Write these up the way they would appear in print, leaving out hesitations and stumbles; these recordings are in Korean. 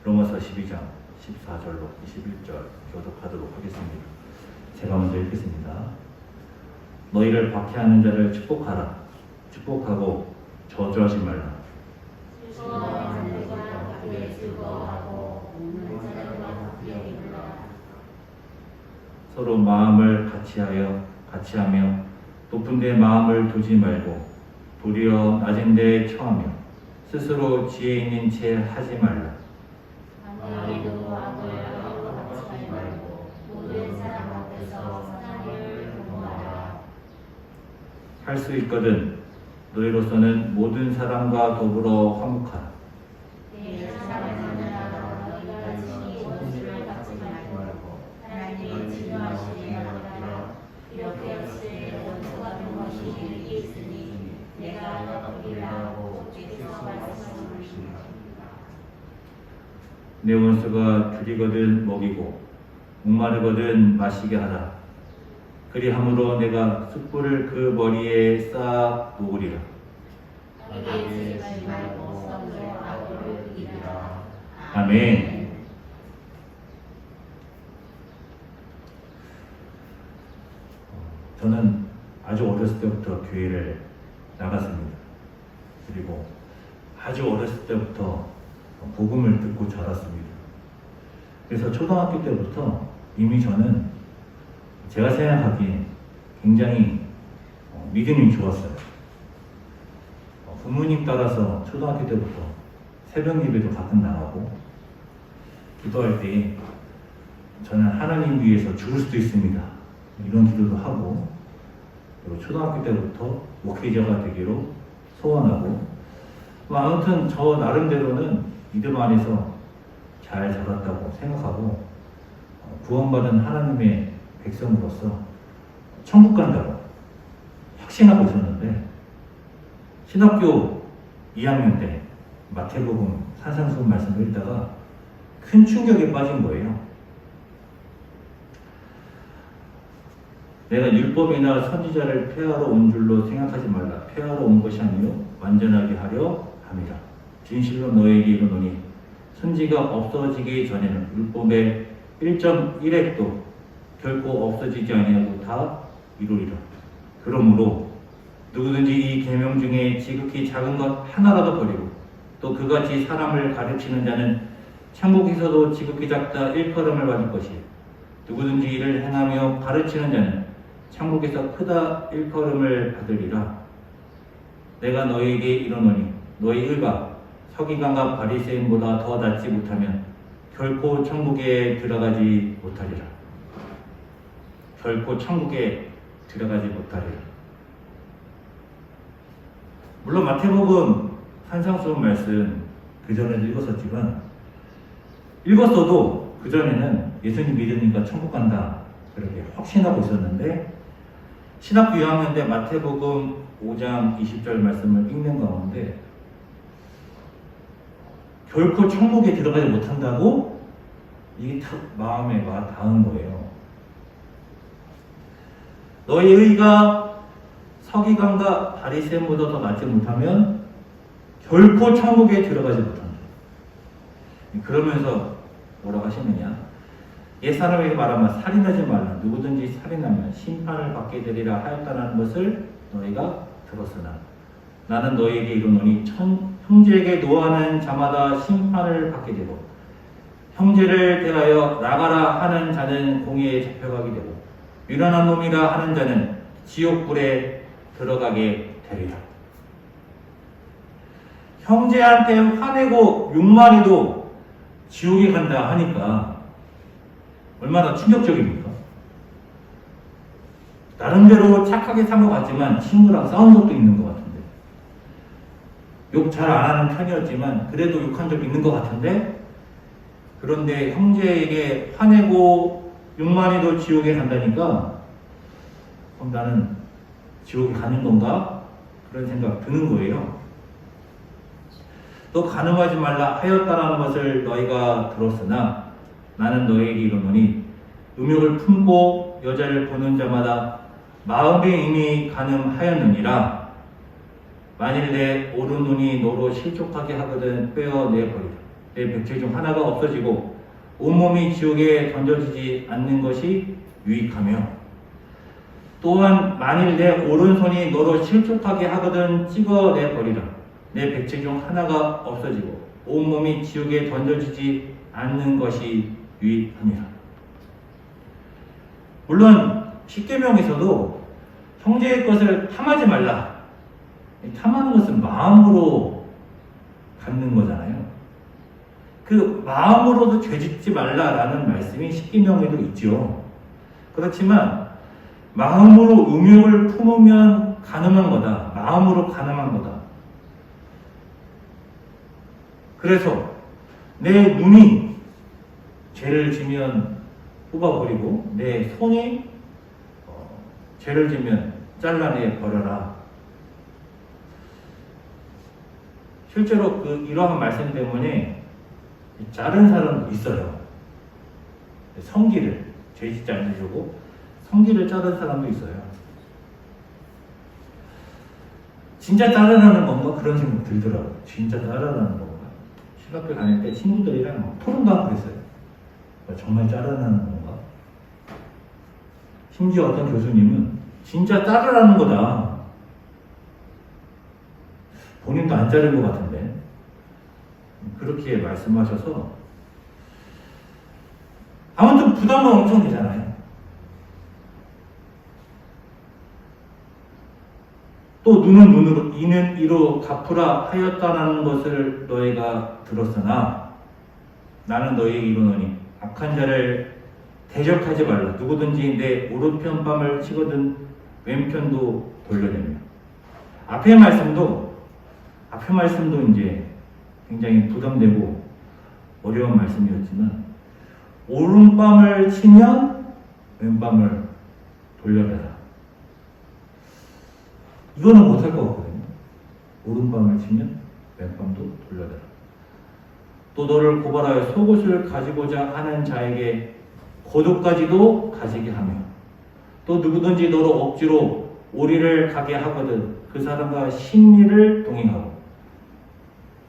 로마서 12장 14절로 21절 교독하도록 하겠습니다. 제가 먼저 읽겠습니다. 너희를 박해하는 자를 축복하라. 축복하고 저주하지 말라. 서로 마음을 같이하며 높은 데 마음을 두지 말고 도리어 낮은 데에 처하며 스스로 지혜 있는 채 하지 말라. 할 수 있거든 너희로서는 모든 사람과 더불어 화목하라. 내 원수가 줄이거든 먹이고 목마르거든 마시게 하라. 그리함으로 내가 숯불을 그 머리에 쌓아 놓으리라. 아멘. 저는 아주 어렸을 때부터 교회를 나갔습니다. 그리고 아주 어렸을 때부터 복음을 듣고 자랐습니다. 그래서 초등학교 때부터 이미 저는 제가 생각하기에 굉장히 믿음이 좋았어요. 부모님 따라서 초등학교 때부터 새벽 예배도 가끔 나가고 기도할 때 저는 하나님 위해서 죽을 수도 있습니다. 이런 기도도 하고 그리고 초등학교 때부터 목회자가 되기로 소원하고 아무튼 저 나름대로는 믿음 안에서 잘 자랐다고 생각하고 구원받은 하나님의 백성으로서 천국 간다고 확신하고 있었는데 신학교 2학년 때 마태복음 산상수훈 말씀을 읽다가 큰 충격에 빠진 거예요. 내가 율법이나 선지자를 폐하러 온 줄로 생각하지 말라. 폐하러 온 것이 아니요 완전하게 하려 함이라. 진실로 너에게 이르노니 선지가 없어지기 전에는 율법의 1.1획도 결코 없어지지 아니하고 다 이루리라. 그러므로 누구든지 이 계명 중에 지극히 작은 것 하나라도 버리고 또 그같이 사람을 가르치는 자는 천국에서도 지극히 작다 일컬음을 받을 것이요 누구든지 이를 행하며 가르치는 자는 천국에서 크다 일컬음을 받으리라. 내가 너희에게 이르노니 너희 의가 서기관과 바리새인보다 더 낫지 못하면 결코 천국에 들어가지 못하리라. 결코 천국에 들어가지 못하리라. 물론 마태복음 산상수훈 말씀 그전에도 읽었었지만 읽었어도 그전에는 예수님 믿으니까 천국 간다 그렇게 확신하고 있었는데 신학교 2학년 때 마태복음 5장 20절 말씀을 읽는 가운데 결코 천국에 들어가지 못한다고 이게 탁 마음에 와 닿은 거예요. 너희 의가 서기관과 바리새인보다 더 낫지 못하면 결코 천국에 들어가지 못한다. 그러면서 뭐라고 하시느냐? 옛사람에게 말하면 살인하지 말라. 누구든지 살인하면 심판을 받게 되리라 하였다는 것을 너희가 들었으나 나는 너희에게 이르노니 형제에게 노하는 자마다 심판을 받게 되고 형제를 대하여 나가라 하는 자는 공의에 잡혀가게 되고 유난한 놈이라 하는 자는 지옥불에 들어가게 되리라. 형제한테 화내고 욕만해도 지옥에 간다 하니까 얼마나 충격적입니까? 나름대로 착하게 산 것 같지만 친구랑 싸운 적도 있는 것 같은데 욕 잘 안 하는 편이었지만 그래도 욕한 적이 있는 것 같은데 그런데 형제에게 화내고 욕만해도 지옥에 간다니까 그럼 나는 지옥에 가는 건가? 그런 생각 드는 거예요. 또 간음하지 말라 하였다라는 것을 너희가 들었으나 나는 너희에게 이르노니 음욕을 품고 여자를 보는 자마다 마음에 이미 간음하였느니라. 만일 내 오른 눈이 너로 실족하게 하거든 빼어내버리라. 내 백체 중 하나가 없어지고 온몸이 지옥에 던져지지 않는 것이 유익하며, 또한 만일 내 오른손이 너로 실족하게 하거든 찍어내 버리라. 내 백체 중 하나가 없어지고 온몸이 지옥에 던져지지 않는 것이 유익하니라. 물론 십계명에서도 형제의 것을 탐하지 말라. 탐하는 것은 마음으로 갖는 거잖아요. 그 마음으로도 죄짓지 말라라는 말씀이 십계명에도 있죠. 그렇지만 마음으로 음욕을 품으면 가늠한 거다. 마음으로 가늠한 거다. 그래서 내 눈이 죄를 지면 뽑아버리고 내 손이 죄를 지면 잘라내 버려라. 실제로 이러한 말씀 때문에 자른 사람도 있어요. 성기를 죄 짓지 않으려고 성기를 자른 사람도 있어요. 진짜 자르라는 건가? 그런 생각 들더라고요. 진짜 자르라는 건가? 신학교 다닐 때 친구들이랑 토론도 하고 그랬어요. 정말 자르라는 건가? 심지어 어떤 교수님은 진짜 자르라는 거다. 본인도 안 자른 것 같은데 그렇게 말씀하셔서 아무튼 부담은 엄청 되잖아요. 또 눈은 눈으로 이는 이로 갚으라 하였다라는 것을 너희가 들었으나 나는 너희에게 이르노니 악한 자를 대적하지 말라. 누구든지 내 오른편 뺨을 치거든 왼편도 돌려내며. 앞의 말씀도 이제 굉장히 부담되고 어려운 말씀이었지만 오른뺨을 치면 왼뺨을 돌려내라. 이거는 못할 것 같거든요. 오른밤을 치면 왼밤도 돌려대라. 또 너를 고발하여 속옷을 가지고자 하는 자에게 고도까지도 가지게 하며, 또 누구든지 너로 억지로 오리를 가게 하거든 그 사람과 심리를 동행하고,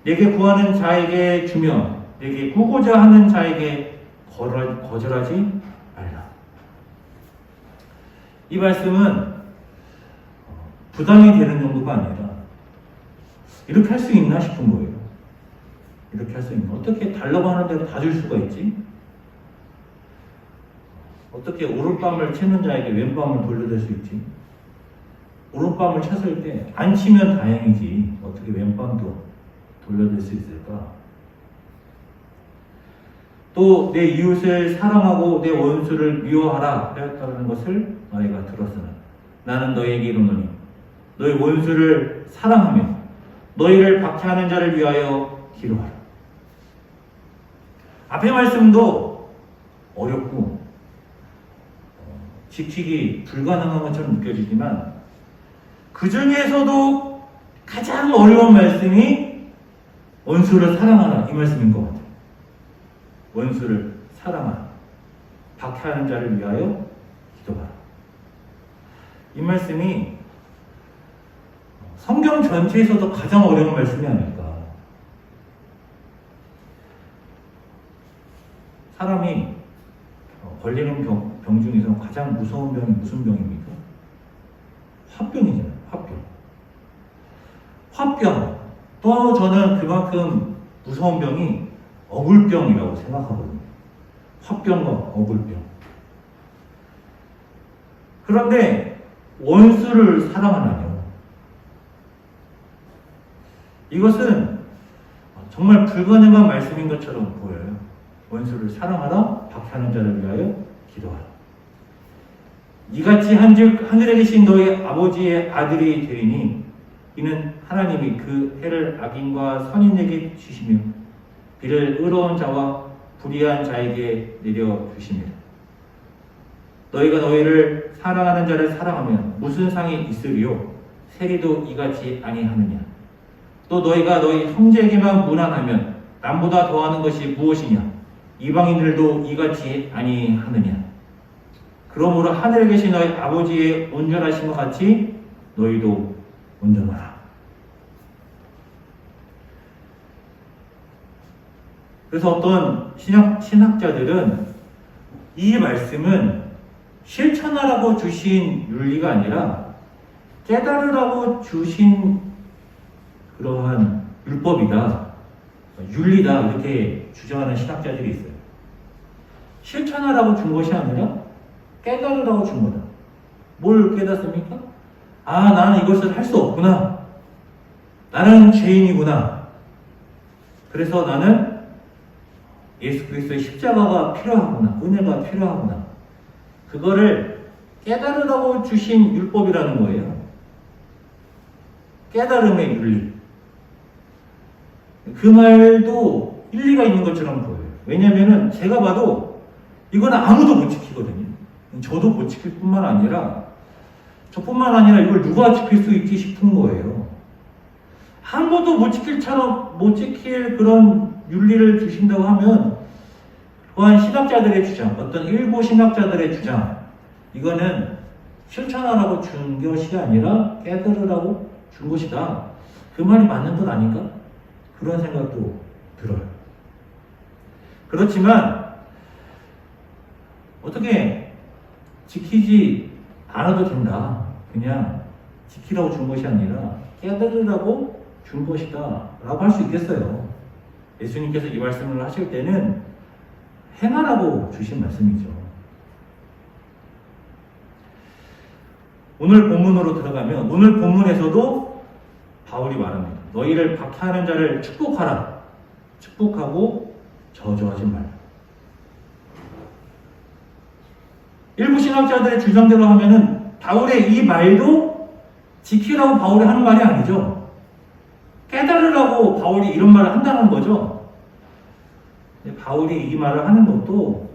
내게 구하는 자에게 주며 내게 구고자 하는 자에게 거절하지 말라. 이 말씀은 부담이 되는 정도가 아니라 이렇게 할 수 있나 싶은 거예요. 이렇게 할 수 있나? 어떻게 달라고 하는 대로 다 줄 수가 있지? 어떻게 오른밤을 치는 자에게 왼밤을 돌려댈 수 있지? 오른밤을 쳤을 때 안 치면 다행이지 어떻게 왼밤도 돌려댈 수 있을까? 또 내 이웃을 사랑하고 내 원수를 미워하라 하였다는 것을 너희가 들었으나 나는 너희에게 이르노니 너희 원수를 사랑하며 너희를 박해하는 자를 위하여 기도하라. 앞의 말씀도 어렵고 지키기 불가능한 것처럼 느껴지지만 그 중에서도 가장 어려운 말씀이 원수를 사랑하라 이 말씀인 것 같아요. 원수를 사랑하라. 박해하는 자를 위하여 기도하라. 이 말씀이 성경 전체에서도 가장 어려운 말씀이 아닐까. 사람이 걸리는 병 중에서 가장 무서운 병이 무슨 병입니까? 화병이잖아요. 화병. 또 저는 그만큼 무서운 병이 어굴병이라고 생각하거든요. 화병과 어굴병. 그런데 원수를 사랑하나요? 이것은 정말 불가능한 말씀인 것처럼 보여요. 원수를 사랑하라, 박해하는 자를 위하여 기도하라. 이같이 한즉 하늘에 계신 너희 아버지의 아들이 되리니 이는 하나님이 그 해를 악인과 선인에게 주시며 비를 의로운 자와 불의한 자에게 내려주십니다. 너희가 너희를 사랑하는 자를 사랑하면 무슨 상이 있으리요? 세리도 이같이 아니하느냐? 또 너희가 너희 형제에게만 무난하면 남보다 더하는 것이 무엇이냐? 이방인들도 이같이 아니하느냐? 그러므로 하늘에 계신 너희 아버지의 온전하신 것 같이 너희도 온전하라. 그래서 어떤 신학자들은 이 말씀은 실천하라고 주신 윤리가 아니라 깨달으라고 주신 그러한 율법이다, 윤리다, 이렇게 주장하는 신학자들이 있어요. 실천하라고 준 것이 아니라 깨달으라고 준 거다. 뭘 깨닫습니까? 아, 나는 이것을 할 수 없구나. 나는 죄인이구나. 그래서 나는 예수 그리스도의 십자가가 필요하구나. 은혜가 필요하구나. 그거를 깨달으라고 주신 율법이라는 거예요. 깨달음의 윤리. 그 말도 일리가 있는 것처럼 보여요. 왜냐면은 제가 봐도 이거는 아무도 못 지키거든요. 저도 못 지킬 뿐만 아니라 저뿐만 아니라 이걸 누가 지킬 수 있지 싶은 거예요. 아무도 못 지킬 그런 윤리를 주신다고 하면 또한 신학자들의 주장, 어떤 일부 신학자들의 주장, 이거는 실천하라고 준 것이 아니라 깨달으라고 준 것이다. 그 말이 맞는 건 아닌가? 그런 생각도 들어요. 그렇지만 어떻게 지키지 않아도 된다. 그냥 지키라고 준 것이 아니라 깨달으라고 준 것이다 라고 할 수 있겠어요. 예수님께서 이 말씀을 하실 때는 행하라고 주신 말씀이죠. 오늘 본문으로 들어가면 오늘 본문에서도 바울이 말합니다. 너희를 박해하는 자를 축복하라. 축복하고 저주하지 말라. 일부 신학자들의 주장대로 하면은 바울의 이 말도 지키라고 바울이 하는 말이 아니죠. 깨달으라고 바울이 이런 말을 한다는 거죠. 바울이 이 말을 하는 것도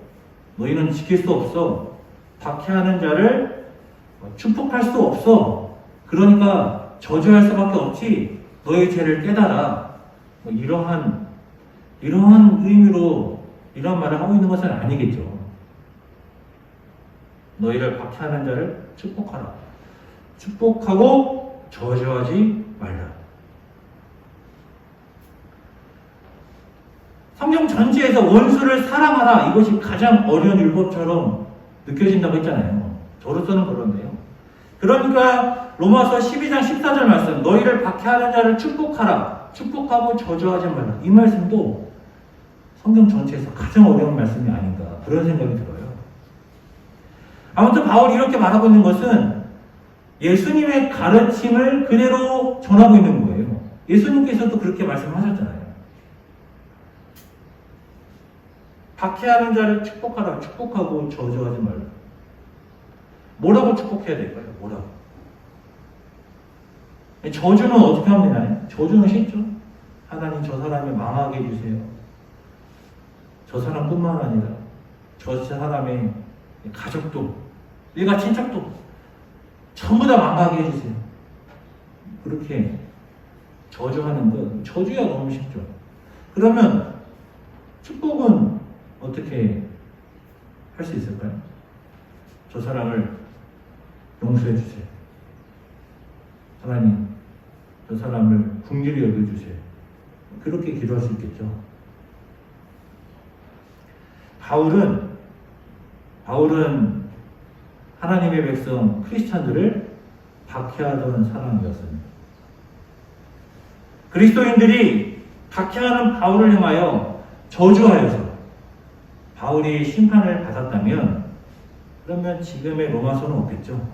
너희는 지킬 수 없어. 박해하는 자를 축복할 수 없어. 그러니까 저주할 수밖에 없지. 너희 죄를 깨달아. 이러한 의미로 이런 말을 하고 있는 것은 아니겠죠. 너희를 박해하는 자를 축복하라. 축복하고 저주하지 말라. 성경 전체에서 원수를 사랑하라. 이것이 가장 어려운 율법처럼 느껴진다고 했잖아요. 저로서는 그런데요. 그러니까 로마서 12장 14절 말씀, 너희를 박해하는 자를 축복하라. 축복하고 저주하지 말라. 이 말씀도 성경 전체에서 가장 어려운 말씀이 아닌가, 그런 생각이 들어요. 아무튼 바울이 이렇게 말하고 있는 것은 예수님의 가르침을 그대로 전하고 있는 거예요. 예수님께서도 그렇게 말씀하셨잖아요. 박해하는 자를 축복하라. 축복하고 저주하지 말라. 뭐라고 축복해야 될까요? 뭐라고? 저주는 어떻게 하면 되나요? 저주는 쉽죠. 하나님 저 사람을 망하게 해주세요. 저 사람뿐만 아니라 저 사람의 가족도, 일가 친척도 전부 다 망하게 해주세요. 그렇게 저주하는 것, 저주야 너무 쉽죠. 그러면 축복은 어떻게 할 수 있을까요? 저 사람을 용서해 주세요. 하나님, 저 사람을 긍휼히 여겨주세요. 그렇게 기도할 수 있겠죠. 바울은 하나님의 백성 크리스찬들을 박해하던 사람이었습니다. 그리스도인들이 박해하는 바울을 향하여 저주하여서 바울이 심판을 받았다면 그러면 지금의 로마서는 없겠죠.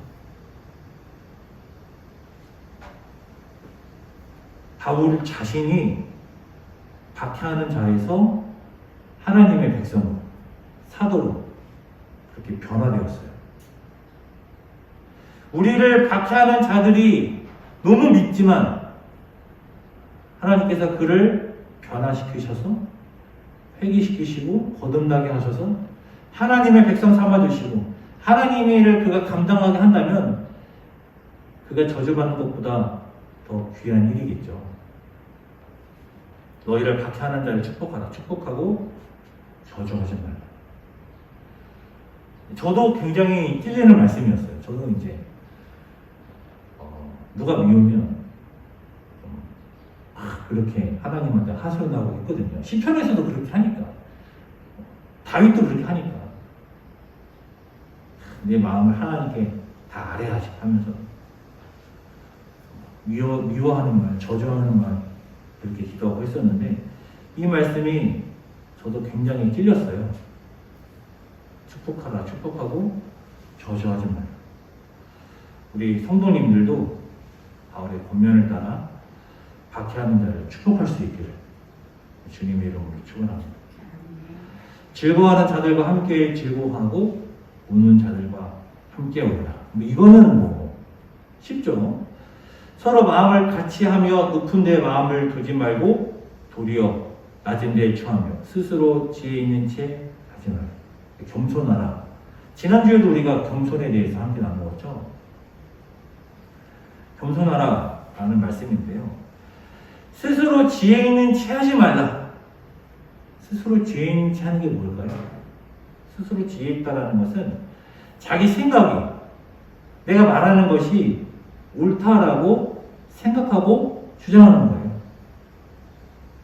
바울 자신이 박해하는 자에서 하나님의 백성으로, 사도로 그렇게 변화되었어요. 우리를 박해하는 자들이 너무 믿지만 하나님께서 그를 변화시키셔서 회개시키시고 거듭나게 하셔서 하나님의 백성 삼아주시고 하나님의 일을 그가 감당하게 한다면 그가 저주받는 것보다 더 귀한 일이겠죠. 너희를 박해하는 자를 축복하라. 축복하고 저주하지 말라. 저도 굉장히 찔리는 말씀이었어요. 저도 이제 누가 미우면 그렇게 하나님한테 하소연하고 있거든요. 시편에서도 그렇게 하니까. 다윗도 그렇게 하니까. 내 마음을 하나님께 다 아뢰야지 하면서 미워하는 말, 저주하는 말 그렇게 기도하고 했었는데 이 말씀이 저도 굉장히 찔렸어요. 축복하라, 축복하고 저주하지 마라. 우리 성도님들도 바울의 권면을 따라 박해하는 자를 축복할 수 있기를 주님의 이름으로 축원합니다. 즐거워하는 자들과 함께 즐거워하고 우는 자들과 함께 오라. 이거는 뭐 쉽죠. 서로 마음을 같이 하며 높은 데 마음을 두지 말고 도리어 낮은 데 처하며 스스로 지혜 있는 채 하지 말라. 겸손하라. 지난주에도 우리가 겸손에 대해서 함께 나누었죠. 겸손하라 라는 말씀인데요. 스스로 지혜 있는 채 하지 말라. 스스로 지혜 있는 채 하는 게 뭘까요? 스스로 지혜 있다라는 것은 자기 생각이 내가 말하는 것이 옳다라고 생각하고 주장하는 거예요.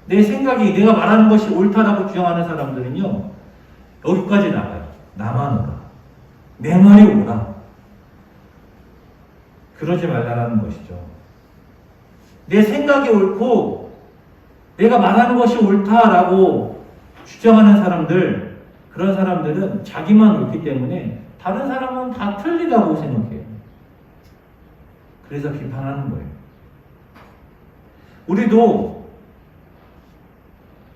내 생각이 내가 말하는 것이 옳다라고 주장하는 사람들은요, 여기까지 나가요. 나만 오라. 내 말이 오라. 그러지 말라는 것이죠. 내 생각이 옳고 내가 말하는 것이 옳다라고 주장하는 사람들, 그런 사람들은 자기만 옳기 때문에 다른 사람은 다 틀리다고 생각해요. 그래서 비판하는 거예요.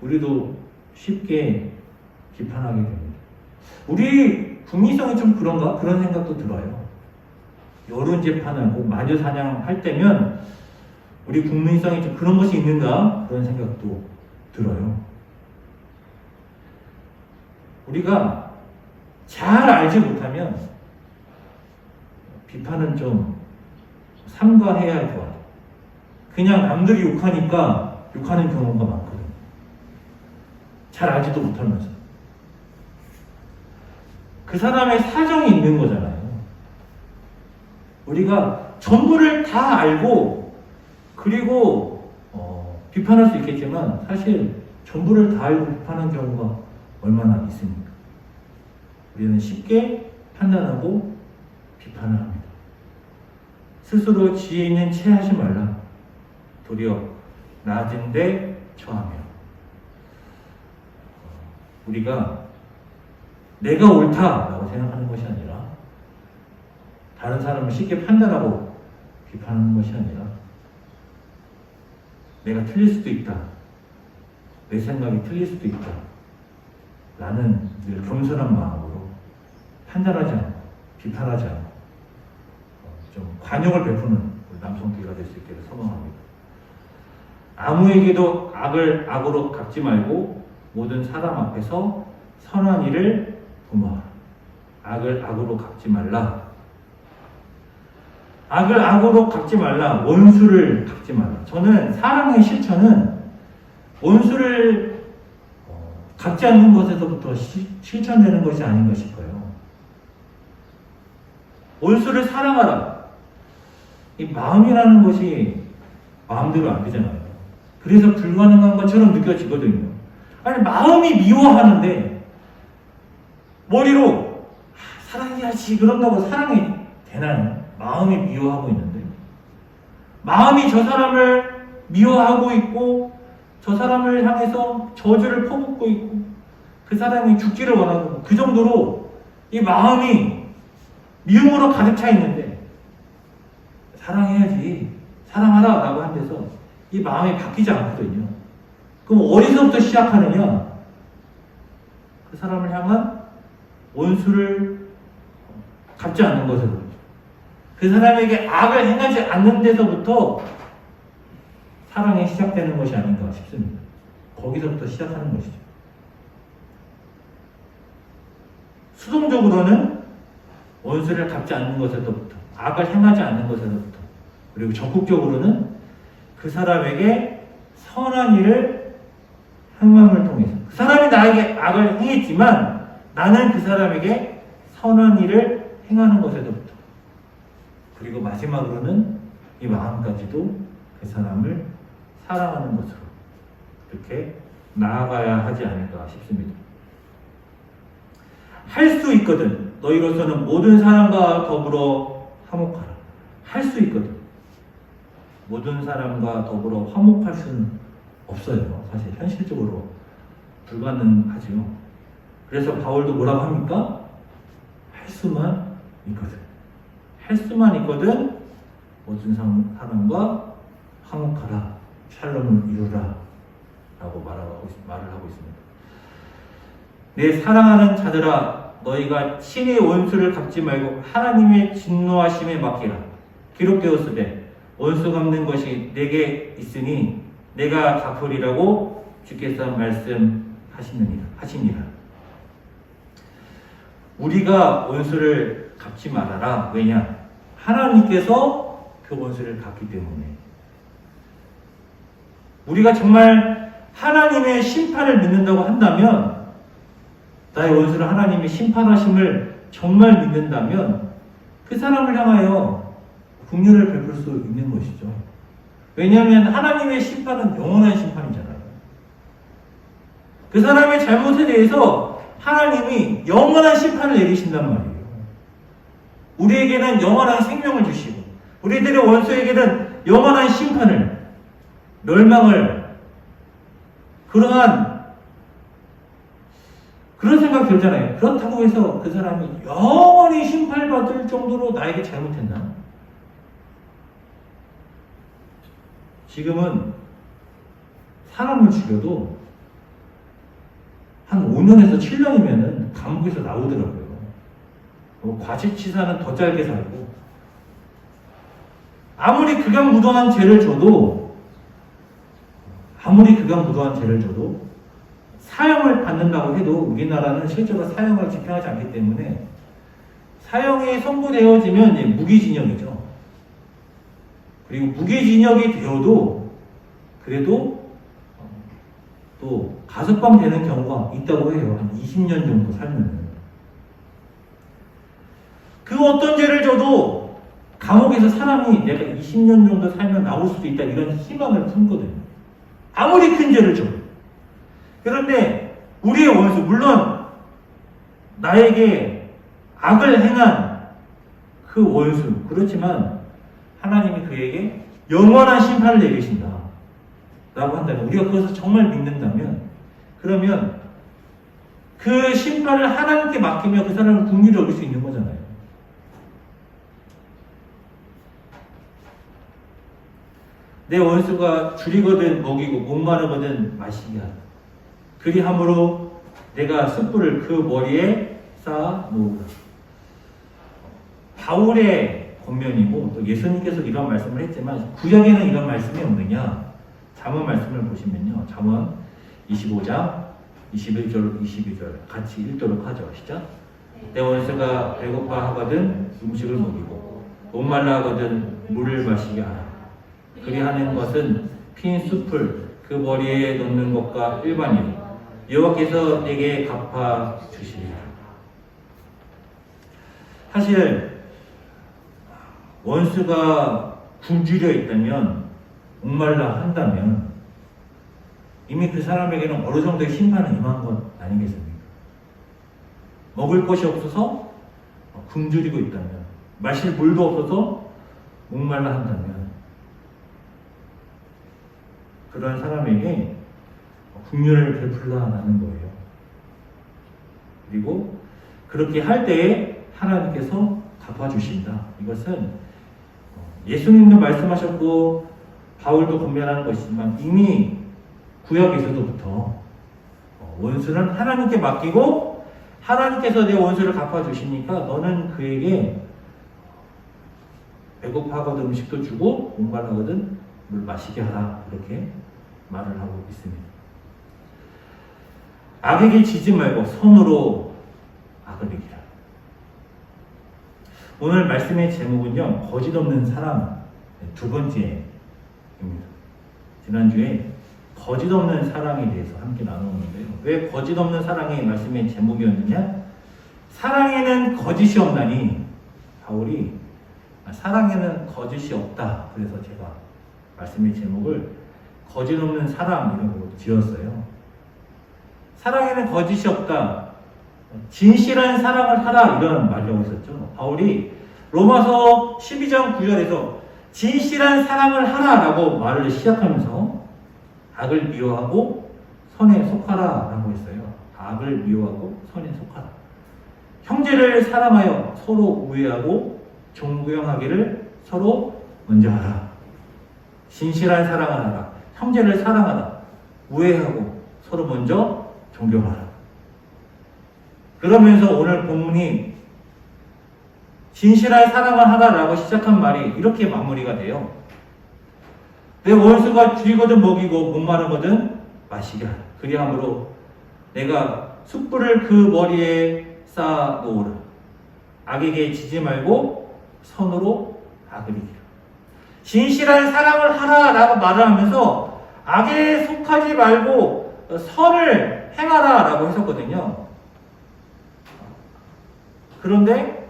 우리도 쉽게 비판하게 됩니다. 우리 국민성이 좀 그런가? 그런 생각도 들어요. 여론 재판하고 마녀 사냥할 때면 우리 국민성이 좀 그런 것이 있는가? 그런 생각도 들어요. 우리가 잘 알지 못하면 비판은 좀 삼가해야 할 것 같아요. 그냥 남들이 욕하니까 욕하는 경우가 많거든요. 잘 알지도 못하면서. 그 사람의 사정이 있는 거잖아요. 우리가 전부를 다 알고 그리고 비판할 수 있겠지만 사실 전부를 다 알고 비판하는 경우가 얼마나 있습니까? 우리는 쉽게 판단하고 비판을 합니다. 스스로 지혜 있는 채 하지 말라. 도리어 낮은 데 처하며. 우리가 내가 옳다라고 생각하는 것이 아니라 다른 사람을 쉽게 판단하고 비판하는 것이 아니라 내가 틀릴 수도 있다. 내 생각이 틀릴 수도 있다. 나는 늘 겸손한 마음으로 판단하지 않고 비판하지 않고 좀 관용을 베푸는 남성끼가 될 수 있기를 소망합니다. 아무에게도 악을 악으로 갚지 말고 모든 사람 앞에서 선한 일을 도모하라. 악을 악으로 갚지 말라. 악을 악으로 갚지 말라. 원수를 갚지 말라. 저는 사랑의 실천은 원수를 갚지 않는 것에서부터 실천되는 것이 아닌가 싶어요. 원수를 사랑하라. 이 마음이라는 것이 마음대로 안 되잖아요. 그래서 불가능한 것처럼 느껴지거든요. 아니, 마음이 미워하는데 머리로 사랑해야지 그런다고 사랑이 되나요? 마음이 미워하고 있는데 마음이 저 사람을 미워하고 있고 저 사람을 향해서 저주를 퍼붓고 있고 그 사람이 죽기를 원하고 그 정도로 이 마음이 미움으로 가득 차 있는데 사랑해야지 사랑하라 라고 한 데서 이 마음이 바뀌지 않거든요. 그럼 어디서부터 시작하느냐? 그 사람을 향한 원수를 갚지 않는 것으로부터, 그 사람에게 악을 행하지 않는 데서부터 사랑이 시작되는 것이 아닌가 싶습니다. 거기서부터 시작하는 것이죠. 수동적으로는 원수를 갚지 않는 것에서부터, 악을 행하지 않는 것에서부터, 그리고 적극적으로는 그 사람에게 선한 일을 행함을 통해서, 그 사람이 나에게 악을 행했지만 나는 그 사람에게 선한 일을 행하는 것에서부터, 그리고 마지막으로는 이 마음까지도 그 사람을 사랑하는 것으로 이렇게 나아가야 하지 않을까 싶습니다. 할 수 있거든. 너희로서는 모든 사람과 더불어 화목하라. 할 수 있거든. 모든 사람과 더불어 화목할 수는 없어요. 사실 현실적으로 불가능하지요. 그래서 바울도 뭐라고 합니까? 할 수만 있거든. 할 수만 있거든. 모든 사람과 화목하라. 샬롬을 이루라. 라고 말을 하고 있습니다. 내 사랑하는 자들아, 너희가 친히 원수를 갚지 말고 하나님의 진노하심에 맡기라. 기록되었으되 원수 갚는 것이 내게 있으니 내가 갚으리라고 주께서 말씀하시니라. 우리가 원수를 갚지 말아라. 왜냐? 하나님께서 그 원수를 갚기 때문에. 우리가 정말 하나님의 심판을 믿는다고 한다면, 나의 원수를 하나님이 심판하심을 정말 믿는다면 그 사람을 향하여 긍휼을 베풀 수 있는 것이죠. 왜냐하면 하나님의 심판은 영원한 심판이잖아요. 그 사람의 잘못에 대해서 하나님이 영원한 심판을 내리신단 말이에요. 우리에게는 영원한 생명을 주시고 우리들의 원수에게는 영원한 심판을, 멸망을, 그런 생각 들잖아요. 그렇다고 해서 그 사람이 영원히 심판받을 정도로 나에게 잘못했나? 지금은 사람을 죽여도 한 5년에서 7년이면은 감옥에서 나오더라고요. 과실치사는 더 짧게 살고, 아무리 극악무도한 죄를 줘도 사형을 받는다고 해도 우리나라는 실제로 사형을 집행하지 않기 때문에 사형이 선고되어지면 무기징역이죠. 그리고 무기징역이 되어도 그래도 또 가석방 되는 경우가 있다고 해요. 한 20년 정도 살면. 그 어떤 죄를 져도 감옥에서 사람이 내가 20년 정도 살면 나올 수도 있다, 이런 희망을 품거든요. 아무리 큰 죄를 져도. 그런데 우리의 원수, 물론 나에게 악을 행한 그 원수, 그렇지만 하나님이 그에게 영원한 심판을 내리신다 라고 한다면, 우리가 그것을 정말 믿는다면, 그러면 그 심판을 하나님께 맡기며 그 사람을 긍휼히 여길 수 있는 거잖아요. 내 원수가 줄이거든 먹이고 목마르거든 마시게 하라. 그리함으로 내가 숯불을 그 머리에 쌓아 놓으라. 바울의 권면이고, 또 예수님께서 이런 말씀을 했지만 구약에는 이런 말씀이 없느냐? 잠언 말씀을 보시면요, 잠언 25장 21절 22절 같이 읽도록 하죠. 시작. 내 원수가 배고파 하거든 음식을 먹이고 목말라 하거든 물을 마시게 하라. 그리하는 것은 핀 숯을 그 머리에 놓는 것과 일반이요 여호와께서 내게 갚아 주시리라. 사실 원수가 굶주려 있다면, 목말라 한다면 이미 그 사람에게는 어느 정도의 심판은 임한 것 아니겠습니까? 먹을 것이 없어서 굶주리고 있다면, 마실 물도 없어서 목말라 한다면, 그런 사람에게 긍휼을 베풀라는 거예요. 그리고 그렇게 할 때에 하나님께서 갚아주신다. 이것은 예수님도 말씀하셨고 바울도 권면하는 것이지만 이미 구약에서부터 원수는 하나님께 맡기고 하나님께서 내 원수를 갚아주시니까 너는 그에게 배고파하거든 음식도 주고 목말라거든 물 마시게 하라, 이렇게 말을 하고 있습니다. 악에게 지지 말고 선으로 악을 이기라. 오늘 말씀의 제목은요, 거짓 없는 사랑 두 번째입니다. 지난주에 거짓 없는 사랑에 대해서 함께 나누었는데요. 왜 거짓 없는 사랑이 말씀의 제목이었느냐? 사랑에는 거짓이 없나니, 바울이 사랑에는 거짓이 없다. 그래서 제가 말씀의 제목을 거짓없는 사랑이라고 지었어요. 사랑에는 거짓이 없다. 진실한 사랑을 하라 이런 말이라고 했었죠. 바울이 로마서 12장 9절에서 진실한 사랑을 하라라고 말을 시작하면서 악을 미워하고 선에 속하라라고 했어요. 악을 미워하고 선에 속하라. 형제를 사랑하여 서로 우애하고 존경하기를 서로 먼저 하라. 진실한 사랑을 하라. 형제를 사랑하라. 우애하고 서로 먼저 존경하라. 그러면서 오늘 본문이 진실한 사랑을 하라라고 시작한 말이 이렇게 마무리가 돼요. 내 원수가 줄이거든 먹이고 목마르거든 마시게 하라. 그리함으로 내가 숯불을 그 머리에 쌓아 놓으라. 악에게 지지 말고 선으로 악을 이기라. 진실한 사랑을 하라라고 말을 하면서 악에 속하지 말고 선을 행하라라고 했었거든요. 그런데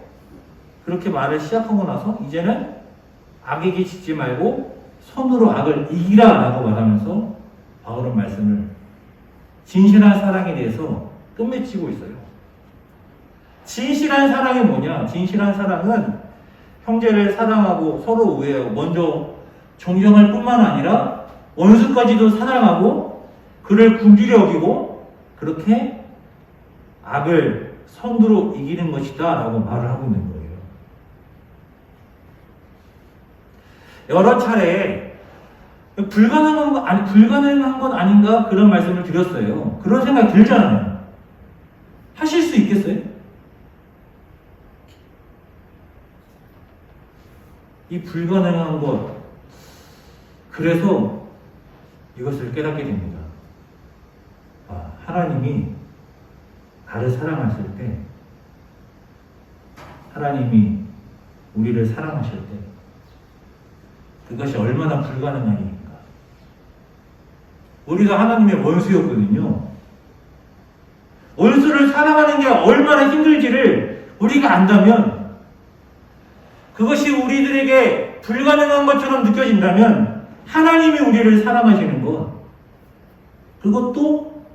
그렇게 말을 시작하고 나서 이제는 악에게 지지 말고 선으로 악을 이기라라고 말하면서 바울은 말씀을 진실한 사랑에 대해서 끝맺히고 있어요. 진실한 사랑이 뭐냐? 진실한 사랑은 형제를 사랑하고 서로 우애하고 먼저 존경할 뿐만 아니라 원수까지도 사랑하고 그를 긍휼히 여기고 그렇게 악을 선으로 이기는 것이다 라고 말을 하고 있는 거예요. 여러 차례 불가능한 건 아닌가 그런 말씀을 드렸어요. 그런 생각이 들잖아요. 하실 수 있겠어요? 이 불가능한 것, 그래서 이것을 깨닫게 됩니다. 하나님이 나를 사랑하실 때, 하나님이 우리를 사랑하실 때, 그것이 얼마나 불가능한 일인가. 우리가 하나님의 원수였거든요. 원수를 사랑하는 게 얼마나 힘들지를 우리가 안다면, 그것이 우리들에게 불가능한 것처럼 느껴진다면 하나님이 우리를 사랑하시는 것, 그것도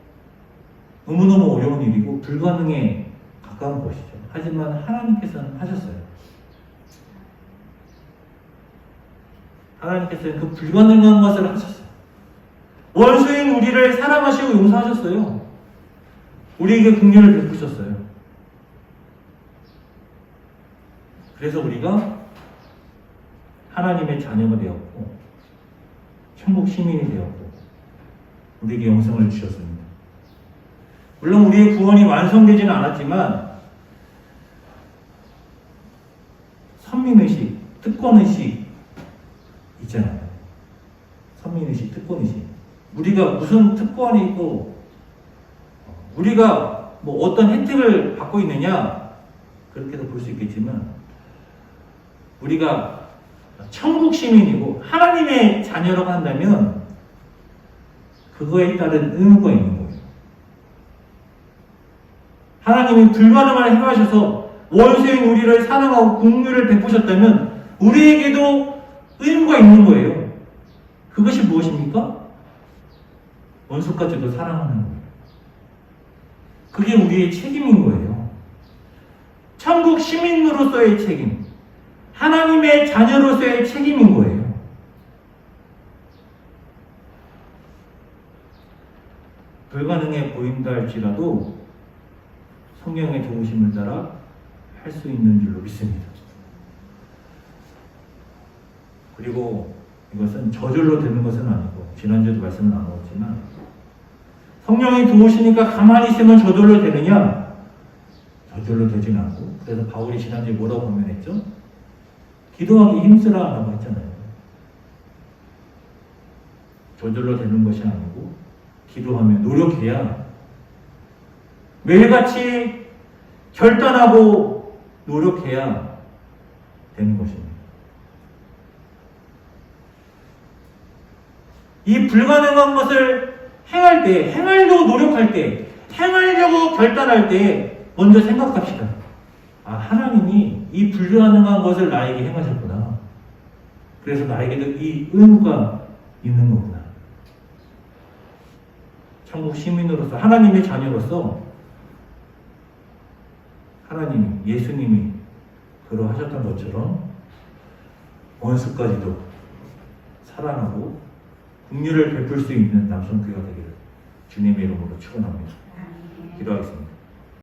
너무너무 어려운 일이고 불가능에 가까운 것이죠. 하지만 하나님께서는 하셨어요. 하나님께서는 그 불가능한 것을 하셨어요. 원수인 우리를 사랑하시고 용서하셨어요. 우리에게 긍휼을 베푸셨어요. 그래서 우리가 하나님의 자녀가 되었고 천국 시민이 되었고 우리에게 영생을 주셨습니다. 물론 우리의 구원이 완성되지는 않았지만 선민의식, 특권의식 있잖아요. 선민의식, 특권의식. 우리가 무슨 특권이 있고 우리가 뭐 어떤 혜택을 받고 있느냐 그렇게도 볼 수 있겠지만 우리가 천국 시민이고 하나님의 자녀라고 한다면 그거에 따른 의무가 있는 거예요. 하나님이 불가능을 행하셔서 원수인 우리를 사랑하고 긍휼을 베푸셨다면 우리에게도 의무가 있는 거예요. 그것이 무엇입니까? 원수까지도 사랑하는 거예요. 그게 우리의 책임인 거예요. 천국 시민으로서의 책임. 하나님의 자녀로서의 책임인 거예요. 불가능해 보인다 할지라도 성령의 도우심을 따라 할 수 있는 줄로 믿습니다. 그리고 이것은 저절로 되는 것은 아니고 지난주에도 말씀을 나누었지만 성령이 도우시니까 가만히 있으면 저절로 되느냐? 저절로 되진 않고 그래서 바울이 지난주에 뭐라고 고면했죠? 기도하기 힘쓰라라고 했잖아요. 저절로 되는 것이 아니고 기도하며 노력해야 매일같이 결단하고 노력해야 되는 것입니다. 이 불가능한 것을 행할 때, 행하려고 노력할 때, 행하려고 결단할 때 먼저 생각합시다. 하나님이 이 불가능한 것을 나에게 행하셨구나. 그래서 나에게도 이 의무가 있는 거구나. 천국 시민으로서 하나님의 자녀로서 하나님이 예수님이 그러하셨던 것처럼 원수까지도 사랑하고 긍휼을 베풀 수 있는 남성교회가 되기를 주님의 이름으로 축원합니다. 기도하겠습니다.